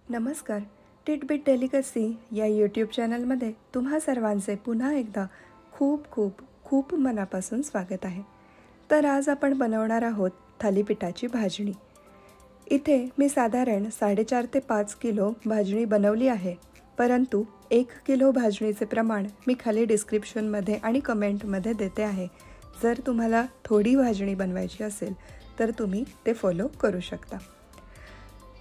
नमस्कार. Titbit delicacy या YouTube चॅनलमध्ये तुम्हा सर्वांचे पुन्हा एकदा खूप खूप खूप मनापासून स्वागत आहे. तर आज आपण बनवणार आहोत थालीपीठाची भाजणी. इथे मी साधारण 4.5 ते 5 किलो भाजणी बनवली आहे, परंतु 1 किलो भाजणीचे प्रमाण मी खाली डिस्क्रिप्शनमध्ये आणि कमेंटमध्ये देते आहे. जर तुम्हाला थोडी भाजणी बनवायची असेल तर तुम्ही ते फॉलो करू शकता.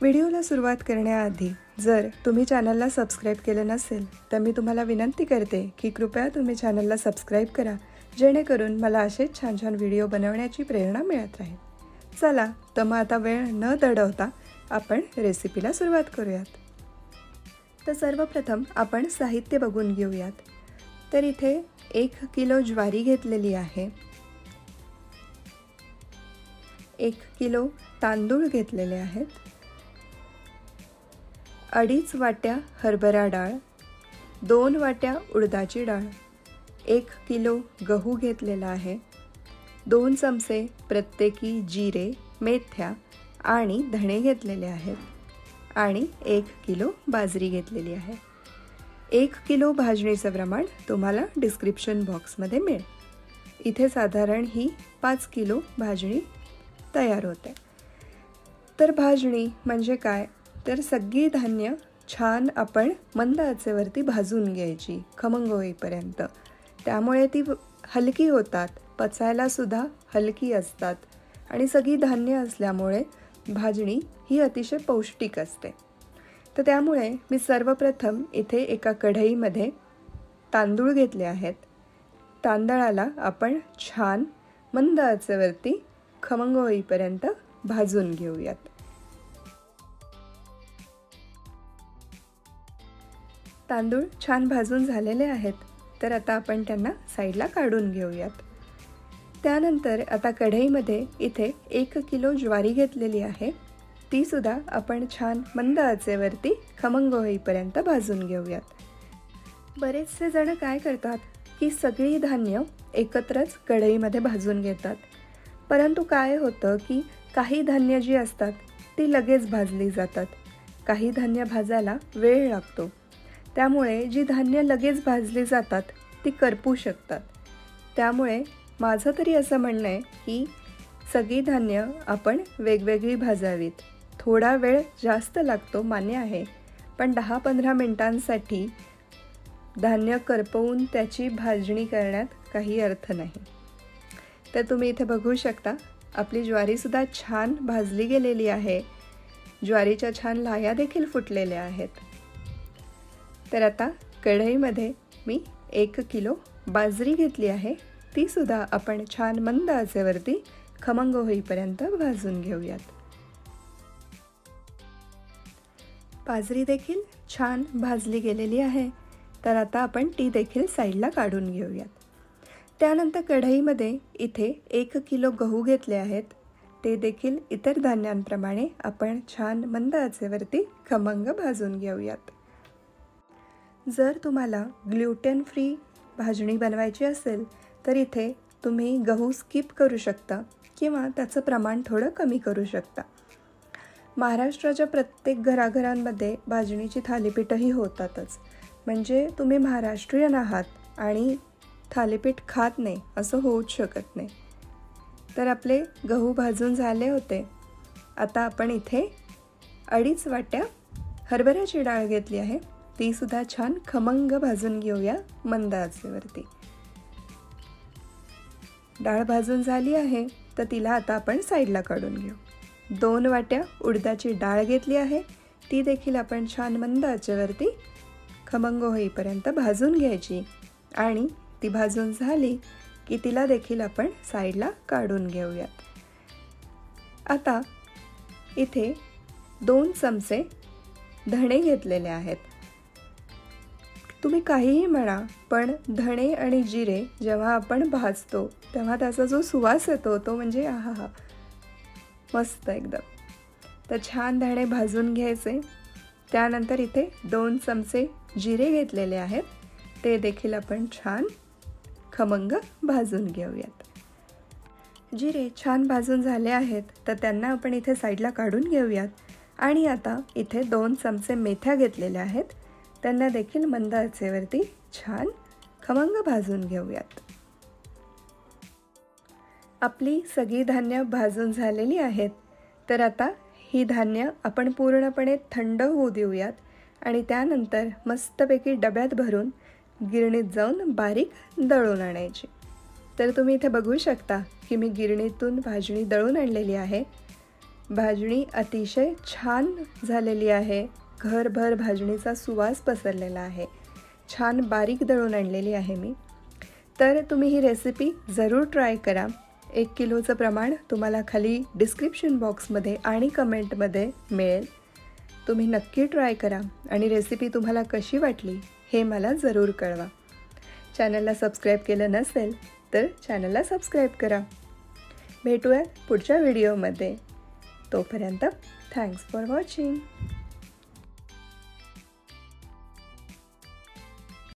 व्हिडिओला सुरुवात करण्याआधी जर तुम्ही चॅनलला सबस्क्राईब केलं नसेल तर मी तुम्हाला विनंती करते की कृपया तुम्ही चॅनलला सबस्क्राईब करा, जेणेकरून मला असेच छान छान व्हिडिओ बनवण्याची प्रेरणा मिळत राहील. चला तर मग आता वेळ न दडवता आपण रेसिपीला सुरुवात करूयात. तर सर्वप्रथम आपण साहित्य बघून घेऊयात. तर इथे 1 किलो ज्वारी घेतलेली आहे, 1 किलो तांदूळ घेतलेले आहेत, 2.5 वाट्या हरभरा डाळ, 2 वाट्या उडदाची डाळ, 1 किलो गहू घेतलेला आहे, 2 चमचे प्रत्येकी जिरे, मेथ्या आणि धणे घेतलेले आहेत आणि 1 किलो बाजरी घेतलेली आहे. 1 किलो भाजणीचं प्रमाण तुम्हाला डिस्क्रिप्शन बॉक्समध्ये मिळेल. इथे साधारण ही 5 किलो भाजणी तयार होते. तर भाजणी म्हणजे काय, तर सगळी धान्य छान आपण मंद आचेवरती भाजून घ्यायची खमंग होईपर्यंत. त्यामुळे ती हलकी होतात, पचायला सुद्धा हलकी असतात आणि सगळी धान्य असल्यामुळे भाजणी ही अतिशय पौष्टिक असते. तर त्यामुळे मी सर्वप्रथम इथे एका कढईमध्ये तांदूळ घेतले आहेत. तांदळाला आपण छान मंद आचेवरती खमंग होईपर्यंत भाजून घेऊयात. तांदूळ छान भाजून झालेले आहेत, तर आता आपण त्यांना साईडला काढून घेऊयात. त्यानंतर आता कढईमध्ये इथे 1 किलो ज्वारी घेतलेली आहे, ती सुद्धा आपण छान मंद आचेवरती खमंग होईपर्यंत भाजून घेऊयात. बरेचसे जण काय करतात की सगळी धान्य एकत्रच कढईमध्ये भाजून घेतात, परंतु काय होतं की काही धान्य जी असतात ती लगेच भाजली जातात, काही धान्य भाजायला वेळ लागतो. त्यामुळे जी धान्य लगेच भाजली जातात ती करपू शकतात. त्यामुळे माझं तरी असं म्हणणं आहे की सगळी धान्य आपण वेगवेगळी भाजावीत. थोडा वेळ जास्त लागतो मान्य आहे, पण 10-15 मिनिटांसाठी धान्य करपवून त्याची भाजणी करण्यात काही अर्थ नाही. तर तुम्ही इथे बघू शकता आपली ज्वारीसुद्धा छान भाजली गेलेली आहे. ज्वारीच्या छान लाह्या देखील फुटलेल्या आहेत. तर आता कढईमध्ये मी 1 किलो बाजरी घेतली आहे, ती सुद्धा आपण छान मंद आचेवरती खमंग होईपर्यंत भाजून घेऊयात. बाजरी देखील छान भाजली गेलेली आहे, तर आता आपण ती देखील साईडला काढून घेऊयात. त्यानंतर कढईमध्ये इथे 1 किलो गहू घेतले आहेत, ते देखील इतर धान्यांप्रमाणे आपण छान मंद आचेवरती खमंग भाजून घेऊयात. जर तुम्हाला ग्लुटेन फ्री भाजणी बनवायची असेल तर इथे तुम्ही गहू स्किप करू शकता किंवा त्याचं प्रमाण थोडं कमी करू शकता. महाराष्ट्राच्या प्रत्येक घराघरांमध्ये भाजणीची थालीपीठंही होतातच. म्हणजे तुम्ही महाराष्ट्रीयन आहात आणि थालीपीठ खात नाही असं होऊच शकत नाही. तर आपले गहू भाजून झाले होते. आता आपण इथे 2.5 वाट्या हरभऱ्याची डाळ घेतली आहे, ती सुद्धा छान खमंग भाजून घेऊया मंद आचेवरती. डाळ भाजून झाली आहे, तर तिला आता आपण साईडला काढून घेऊ. 2 वाट्या उडदाची डाळ घेतली आहे, ती देखील आपण छान मंद आचेवरती खमंग होईपर्यंत भाजून घ्यायची आणि ती भाजून झाली की तिला देखील आपण साईडला काढून घेऊयात. आता इथे 2 चमचे धणे घेतलेले आहेत. तुम्ही काहीही म्हणा, पण धणे आणि जिरे जेव्हा आपण भाजतो तेव्हा त्याचा जो सुवास येतो तो म्हणजे आहा, मस्त एकदम. तर छान धणे भाजून घ्यायचे. त्यानंतर इथे 2 चमचे जिरे घेतलेले आहेत, ते देखील आपण छान खमंग भाजून घेऊयात. जिरे छान भाजून झाले आहेत, तर त्यांना आपण इथे साईडला काढून घेऊयात आणि आता इथे 2 चमचे मेथ्या घेतलेल्या आहेत, त्यांना देखील मंद आचेवरती छान खमंग भाजून घेऊयात. आपली सगळी धान्य भाजून झालेली आहेत. तर आता ही धान्य आपण पूर्णपणे थंड होऊ देऊयात आणि त्यानंतर मस्तपैकी डब्यात भरून गिरणीत जाऊन बारीक दळून आणायची. तर तुम्ही इथे बघू शकता की मी गिरणीतून भाजणी दळून आणलेली आहे. भाजणी अतिशय छान झालेली आहे. घरभर भाजणीचा सुवास पसरलेला आहे. छान बारीक दळून आणलेली आहे मी. तर तुम्ही ही रेसिपी जरूर ट्राय करा. 1 किलोचं प्रमाण तुम्हाला खाली डिस्क्रिप्शन बॉक्समध्ये आणि कमेंटमध्ये मिळेल. तुम्ही नक्की ट्राय करा आणि रेसिपी तुम्हाला कशी वाटली हे मला जरूर कळवा. चॅनलला सबस्क्राईब केलं नसेल तर चॅनलला सबस्क्राईब करा. भेटूया पुढच्या व्हिडिओमध्ये. तोपर्यंत थँक्स फॉर वॉचिंग.